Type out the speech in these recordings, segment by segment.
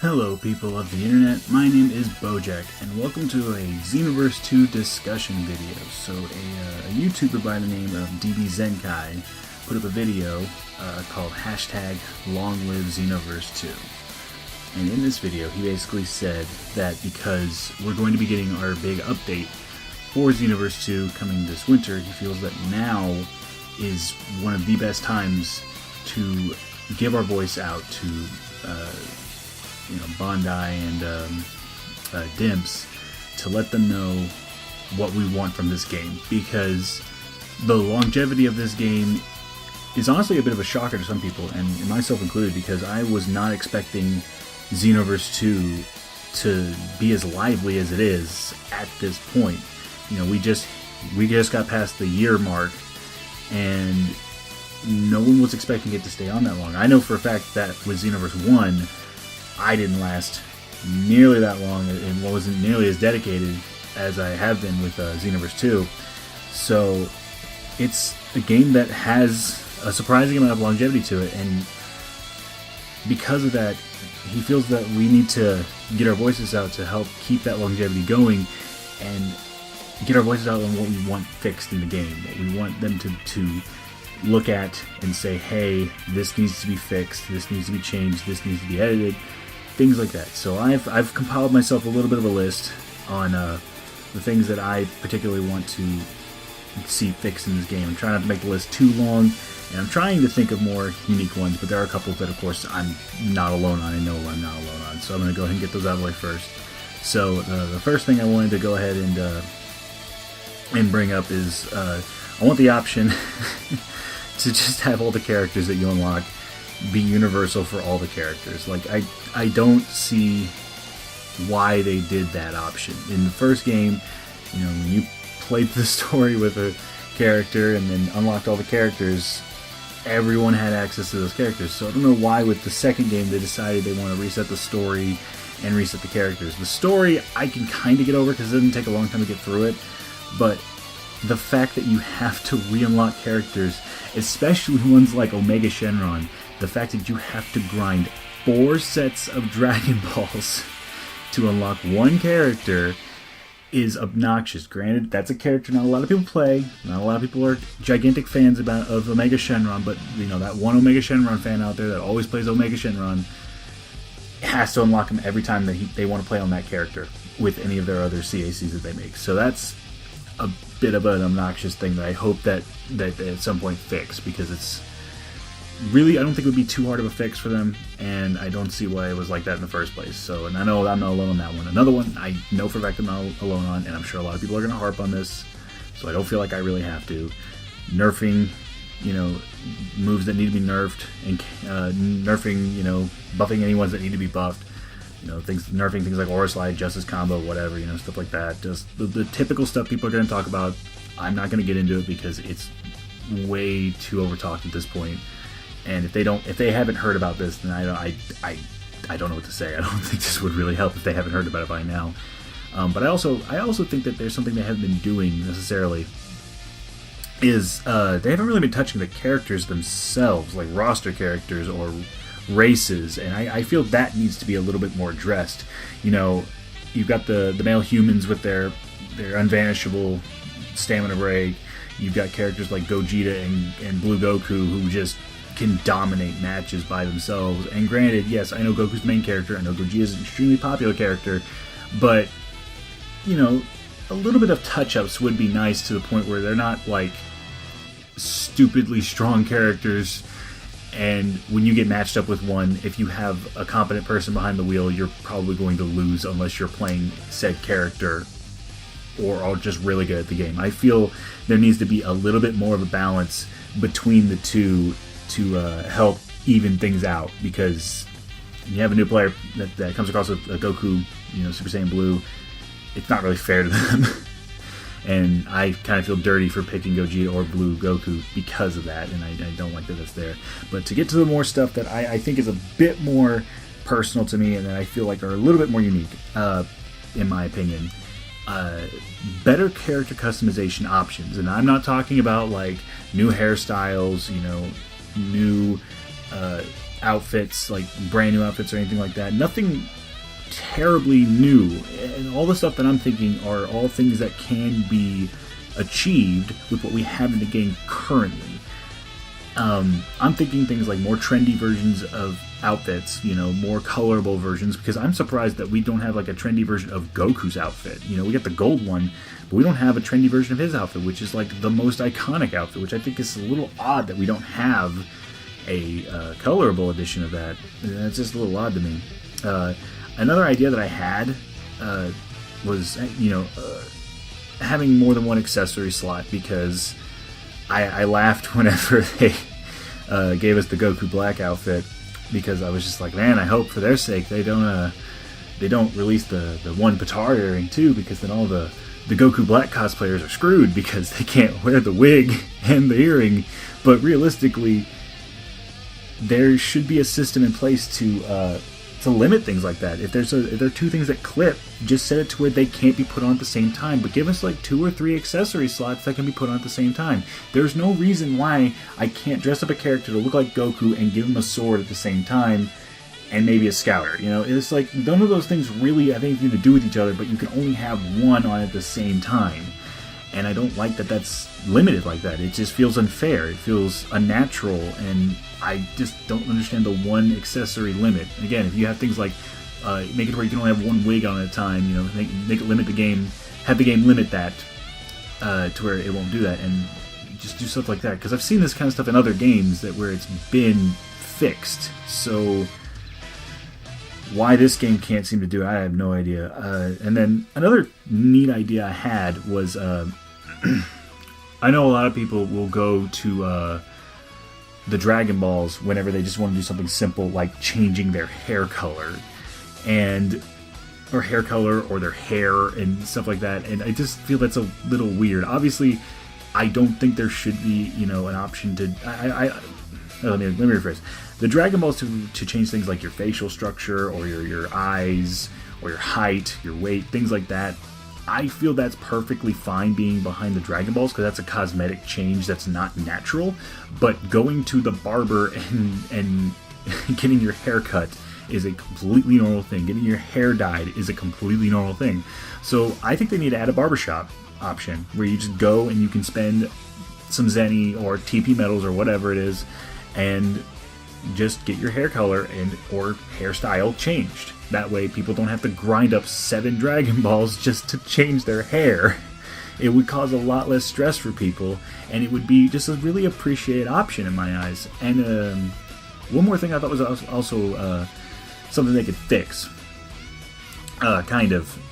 Hello people of the internet, my name is Bojack, and welcome to a Xenoverse 2 discussion video. So a YouTuber by the name of DBZenkai put up a video called hashtag Long Live Xenoverse 2. And in this video he basically said that because we're going to be getting our big update for Xenoverse 2 coming this winter, he feels that now is one of the best times to give our voice out to Bondi and Dimps to let them know what we want from this game, because the longevity of this game is honestly a bit of a shocker to some people, and myself included, because I was not expecting Xenoverse 2 to be as lively as it is at this point. You know, we just got past the year mark, and no one was expecting it to stay on that long. I know for a fact that with Xenoverse 1, I didn't last nearly that long and wasn't nearly as dedicated as I have been with Xenoverse 2. So it's a game that has a surprising amount of longevity to it, and because of that, he feels that we need to get our voices out to help keep that longevity going and get our voices out on what we want fixed in the game, what we want them to look at and say, hey, this needs to be fixed, this needs to be changed, this needs to be edited, things like that. So I've compiled myself a little bit of a list on the things that I particularly want to see fixed in this game. I'm trying not to make the list too long, and I'm trying to think of more unique ones, but there are a couple that, of course, I'm not alone on. I know I'm not alone on, so I'm going to go ahead and get those out of the way first. So the first thing I wanted to go ahead and bring up is I want the option to just have all the characters that you unlock be universal for all the characters. Like, I don't see why they did that option. In the first game, you know, when you played the story with a character and then unlocked all the characters, everyone had access to those characters. So I don't know why with the second game they decided they want to reset the story and reset the characters. The story I can kind of get over because it doesn't take a long time to get through it, but the fact that you have to re-unlock characters, especially ones like Omega Shenron, the fact that you have to grind 4 sets of Dragon Balls to unlock one character is obnoxious. Granted, that's a character not a lot of people play, not a lot of people are gigantic fans of Omega Shenron, but you know, that one Omega Shenron fan out there that always plays Omega Shenron has to unlock him every time that they want to play on that character with any of their other CACs that they make. So that's a bit of an obnoxious thing that I hope that at some point fix, because it's really, I don't think it would be too hard of a fix for them, and I don't see why it was like that in the first place. So, and I know I'm not alone on that one. Another one I know for a fact I'm not alone on, and I'm sure a lot of people are going to harp on this, so I don't feel like I really have to. Nerfing, you know, moves that need to be nerfed, and nerfing, you know, buffing any ones that need to be buffed. You know, nerfing things like Aura Slide, Justice Combo, whatever, you know, stuff like that. Just the typical stuff people are going to talk about. I'm not going to get into it because it's way too overtalked at this point. And if they haven't heard about this, then I don't know what to say. I don't think this would really help if they haven't heard about it by now. But I also think that there's something they haven't been doing necessarily. Is they haven't really been touching the characters themselves, like roster characters or races, and I feel that needs to be a little bit more addressed. You know, you've got the male humans with their unvanishable stamina break. You've got characters like Gogeta and Blue Goku who just can dominate matches by themselves. And granted, yes, I know Goku's the main character, I know Gogeta is an extremely popular character, but you know, a little bit of touch-ups would be nice, to the point where they're not like stupidly strong characters, and when you get matched up with one, if you have a competent person behind the wheel, you're probably going to lose unless you're playing said character or are just really good at the game. I feel there needs to be a little bit more of a balance between the two to help even things out, because you have a new player that comes across with a Goku, you know, Super Saiyan Blue, it's not really fair to them. And I kind of feel dirty for picking Gogeta or Blue Goku because of that, and I don't like that that's there. But to get to the more stuff that I think is a bit more personal to me and that I feel like are a little bit more unique, in my opinion, better character customization options. And I'm not talking about like new hairstyles, you know, new outfits, like brand new outfits or anything like that. Nothing terribly new. And all the stuff that I'm thinking are all things that can be achieved with what we have in the game currently. I'm thinking things like more trendy versions of outfits, you know, more colorable versions, because I'm surprised that we don't have like a trendy version of Goku's outfit. You know, we got the gold one, but we don't have a trendy version of his outfit, which is like the most iconic outfit, which I think is a little odd that we don't have a colorable edition of that. It's just a little odd to me. Another idea that I had was, you know, having more than one accessory slot, because I laughed whenever they gave us the Goku Black outfit, because I was just like, man, I hope for their sake they don't release the one Petard earring too, because then all the Goku Black cosplayers are screwed because they can't wear the wig and the earring. But realistically, there should be a system in place to limit things like that. If there are two things that clip, just set it to where they can't be put on at the same time, but give us like 2 or 3 accessory slots that can be put on at the same time. There's no reason why I can't dress up a character to look like Goku and give him a sword at the same time and maybe a scouter. You know, it's like none of those things really have anything to do with each other, but you can only have one on at the same time. And I don't like that that's limited like that. It just feels unfair. It feels unnatural, and I just don't understand the one accessory limit. And again, if you have things like make it where you can only have one wig on at a time, you know, make it limit the game, have the game limit that to where it won't do that, and just do stuff like that. Because I've seen this kind of stuff in other games where it's been fixed. So why this game can't seem to do it, I have no idea. And then another neat idea I had was, I know a lot of people will go to the Dragon Balls whenever they just want to do something simple like changing their hair color, or their hair and stuff like that. And I just feel that's a little weird. Obviously, I don't think there should be, you know, an option to. Let me rephrase. The Dragon Balls to change things like your facial structure or your eyes or your height, your weight, things like that. I feel that's perfectly fine being behind the Dragon Balls, because that's a cosmetic change that's not natural. But going to the barber and getting your hair cut is a completely normal thing. Getting your hair dyed is a completely normal thing. So I think they need to add a barbershop option where you just go and you can spend some Zenny or TP medals or whatever it is and just get your hair color or hairstyle changed. That way people don't have to grind up 7 Dragon Balls just to change their hair. It would cause a lot less stress for people, and it would be just a really appreciated option in my eyes. And one more thing I thought was also something they could fix,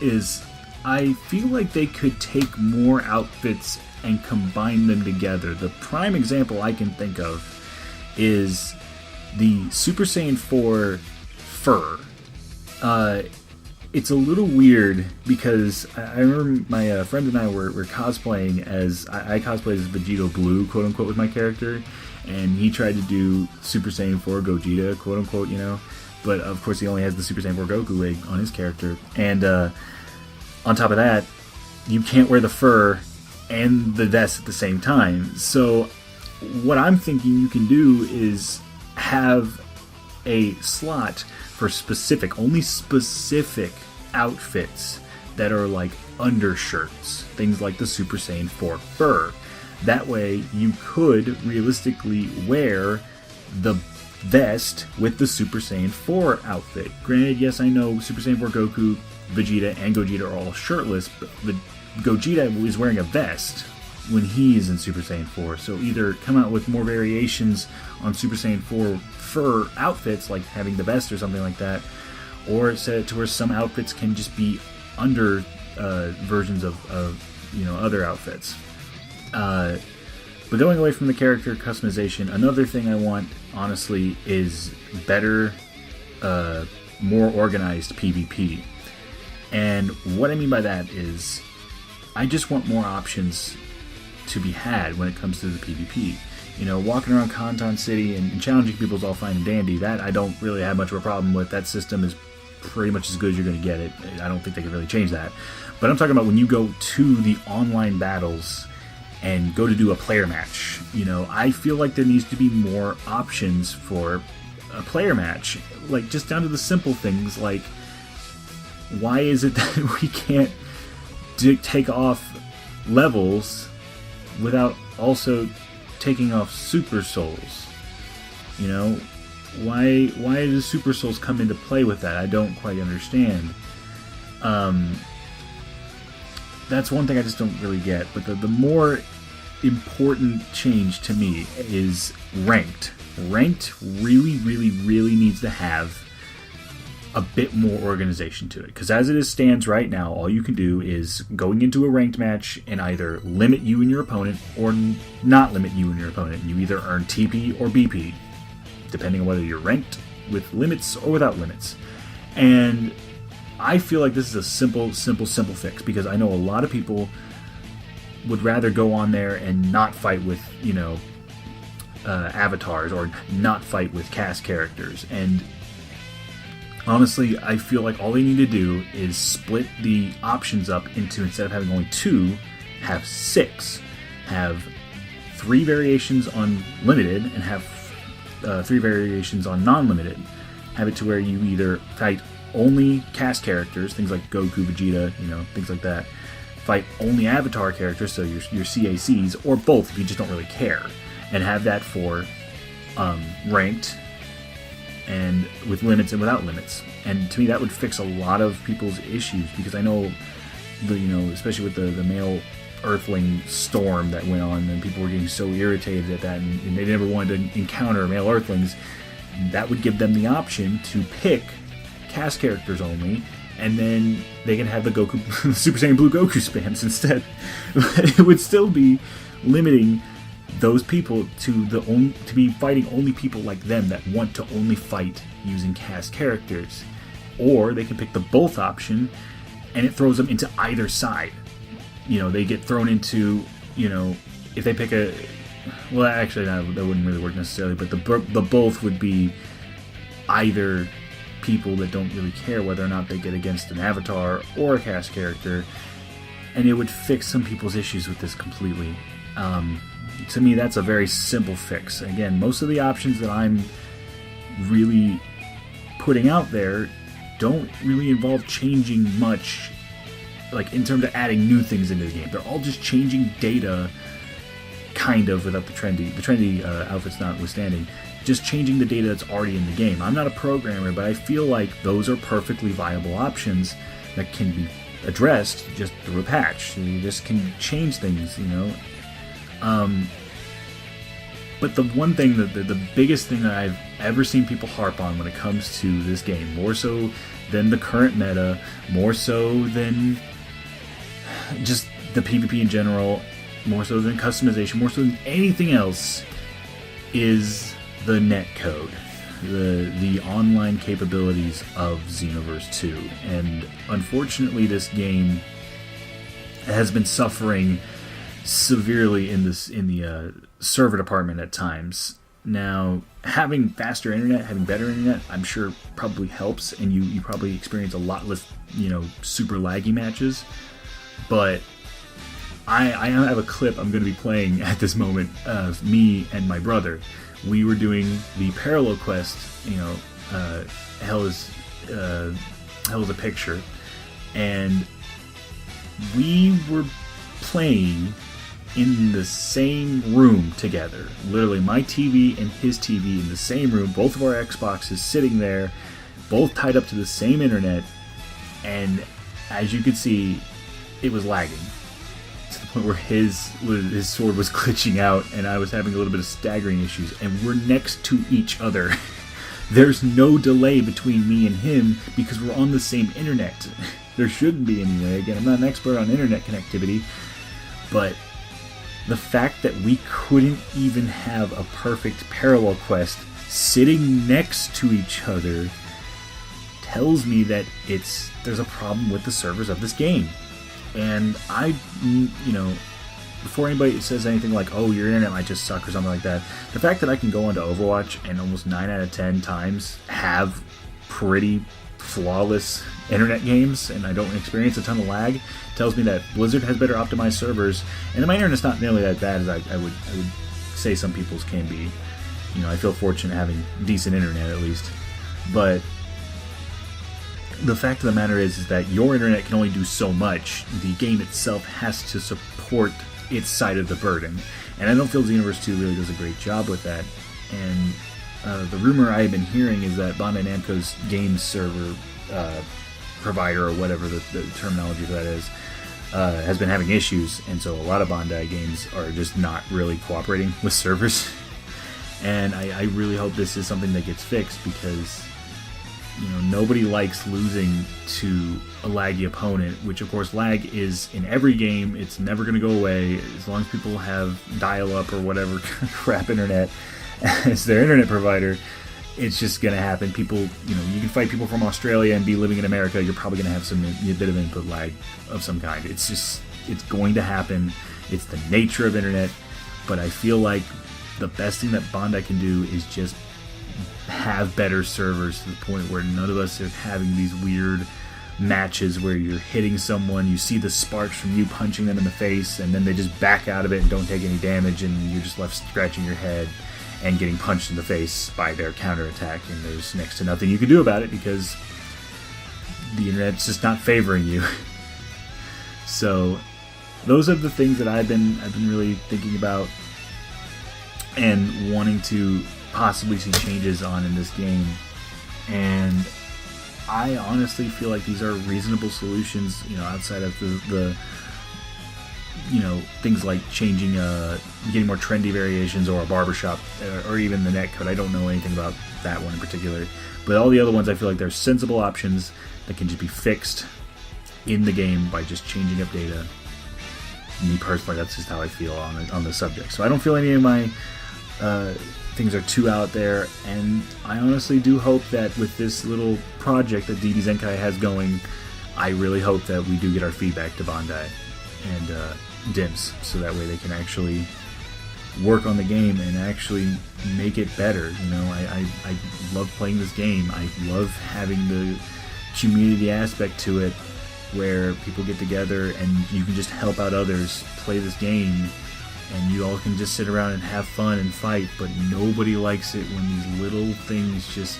is I feel like they could take more outfits and combine them together. The prime example I can think of is the Super Saiyan 4 fur. It's a little weird because I remember my friend and I were cosplaying as, I cosplayed as Vegito Blue, quote unquote, with my character, and he tried to do Super Saiyan 4 Gogeta, quote unquote, you know, but of course he only has the Super Saiyan 4 Goku wig on his character, and on top of that, you can't wear the fur and the vest at the same time. So what I'm thinking you can do is have a slot for only specific outfits that are like undershirts, things like the Super Saiyan 4 fur. That way you could realistically wear the vest with the Super Saiyan 4 outfit. Granted, yes, I know Super Saiyan 4 Goku, Vegeta, and Gogeta are all shirtless, but Gogeta is wearing a vest when he is in Super Saiyan 4. So either come out with more variations on Super Saiyan 4 fur outfits, like having the vest or something like that, or set it to where some outfits can just be under versions of you know, other outfits. But going away from the character customization, another thing I want, honestly, is better, more organized PvP. And what I mean by that is, I just want more options to be had when it comes to the PvP. You know, walking around Kanton City and challenging people is all fine and dandy. That I don't really have much of a problem with. That system is pretty much as good as you're going to get it. I don't think they can really change that. But I'm talking about when you go to the online battles and go to do a player match. You know, I feel like there needs to be more options for a player match. Like, just down to the simple things, like, why is it that we can't take off levels without also taking off super souls? You know, why does super souls come into play with that? I don't quite understand. That's one thing I just don't really get. But the more important change to me is ranked. Ranked really, really, really needs to have a bit more organization to it. Because as it stands right now, all you can do is going into a ranked match and either limit you and your opponent or not limit you and your opponent. You either earn TP or BP, depending on whether you're ranked with limits or without limits. And I feel like this is a simple fix, because I know a lot of people would rather go on there and not fight with, you know, avatars, or not fight with cast characters. And honestly, I feel like all they need to do is split the options up into, instead of having only 2, have 6. Have 3 variations on limited and have 3 variations on non-limited. Have it to where you either fight only cast characters, things like Goku, Vegeta, you know, things like that. Fight only avatar characters, so your CACs, or both if you just don't really care. And have that for ranked and with limits and without limits. And to me, that would fix a lot of people's issues, because I know, especially with the male Earthling storm that went on, and people were getting so irritated at that, and they never wanted to encounter male Earthlings. That would give them the option to pick cast characters only, and then they can have the Goku, Super Saiyan Blue Goku spams instead. But it would still be limiting those people to be fighting only people like them that want to only fight using cast characters. Or they can pick the both option, and it throws them into either side. You know, they get thrown into, you know, if they pick a... Well, actually, that wouldn't really work necessarily, but the both would be either people that don't really care whether or not they get against an avatar or a cast character, and it would fix some people's issues with this completely. To me, that's a very simple fix. Again, most of the options that I'm really putting out there don't really involve changing much, like in terms of adding new things into the game. They're all just changing data, kind of, without the trendy outfits notwithstanding. Just changing the data that's already in the game. I'm not a programmer, but I feel like those are perfectly viable options that can be addressed just through a patch. You just can change things, you know. But the one thing, the biggest thing that I've ever seen people harp on when it comes to this game, more so than the current meta, more so than just the PvP in general, more so than customization, more so than anything else, is the netcode, the online capabilities of Xenoverse 2. And unfortunately, this game has been suffering severely in the server department at times. Now, having faster internet, having better internet, I'm sure probably helps, and you probably experience a lot less, you know, super laggy matches. But I have a clip I'm going to be playing at this moment of me and my brother. We were doing the parallel quest, you know, Hell is a Picture, and we were playing in the same room together. Literally, my TV and his TV in the same room, both of our Xboxes sitting there, both tied up to the same internet, and as you could see, it was lagging to the point where his sword was glitching out, and I was having a little bit of staggering issues, and we're next to each other. There's no delay between me and him because we're on the same internet. There shouldn't be anyway. Again, I'm not an expert on internet connectivity, but the fact that we couldn't even have a perfect parallel quest sitting next to each other tells me that there's a problem with the servers of this game. And I, you know, before anybody says anything like, oh, your internet might just suck or something like that, the fact that I can go onto Overwatch and almost 9 out of 10 times have pretty flawless internet games and I don't experience a ton of lag tells me that Blizzard has better optimized servers, and my internet's not nearly that bad as I would say some people's can be. You know, I feel fortunate having decent internet at least. But the fact of the matter is that your internet can only do so much. The game itself has to support its side of the burden. And I don't feel Xenoverse 2 really does a great job with that. And the rumor I have been hearing is that Bandai Namco's game server provider, or whatever the terminology for that is, has been having issues. And so a lot of Bandai games are just not really cooperating with servers. And I really hope this is something that gets fixed, because you know, nobody likes losing to a laggy opponent, which of course lag is in every game. It's never going to go away as long as people have dial-up or whatever crap internet as their internet provider. It's just going to happen. People, you know, you can fight people from Australia and be living in America. You're probably going to have a bit of input lag of some kind. It's going to happen. It's the nature of internet. But I feel like the best thing that Bandai can do is just have better servers, to the point where none of us are having these weird matches where you're hitting someone, you see the sparks from you punching them in the face, and then they just back out of it and don't take any damage, and you're just left scratching your head and getting punched in the face by their counterattack, and there's next to nothing you can do about it because the internet's just not favoring you. So those are the things that I've been really thinking about and wanting to possibly see changes on in this game. And I honestly feel like these are reasonable solutions, you know, outside of the you know, things like changing, getting more trendy variations, or a barbershop, or even the netcode. I don't know anything about that one in particular, but all the other ones I feel like they're sensible options that can just be fixed in the game by just changing up data. Me personally, that's just how I feel on the subject. So I don't feel any of my things are too out there, and I honestly do hope that with this little project that DBZenkai has going, I really hope that we do get our feedback to Bandai and DIMS, so that way they can actually work on the game and actually make it better. You know, I love playing this game. I love having the community aspect to it, where people get together and you can just help out others play this game, and you all can just sit around and have fun and fight. But nobody likes it when these little things just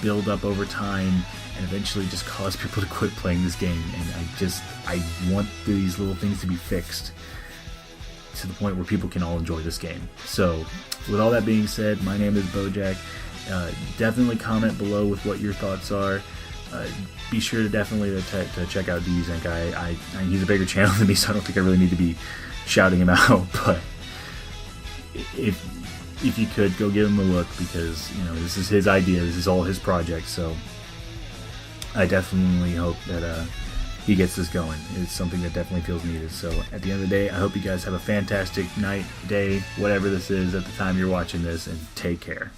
build up over time and eventually just cause people to quit playing this game. And I want these little things to be fixed to the point where people can all enjoy this game. So with all that being said, my name is Bojack. Definitely comment below with what your thoughts are. Be sure to definitely to check out DBZenkai. He's a bigger channel than me, so I don't think I really need to be shouting him out. But if you could, go give him a look, because you know, this is his idea. This is all his project. So I definitely hope that he gets this going. It's something that definitely feels needed. So at the end of the day, I hope you guys have a fantastic night, day, whatever this is at the time you're watching this, and take care.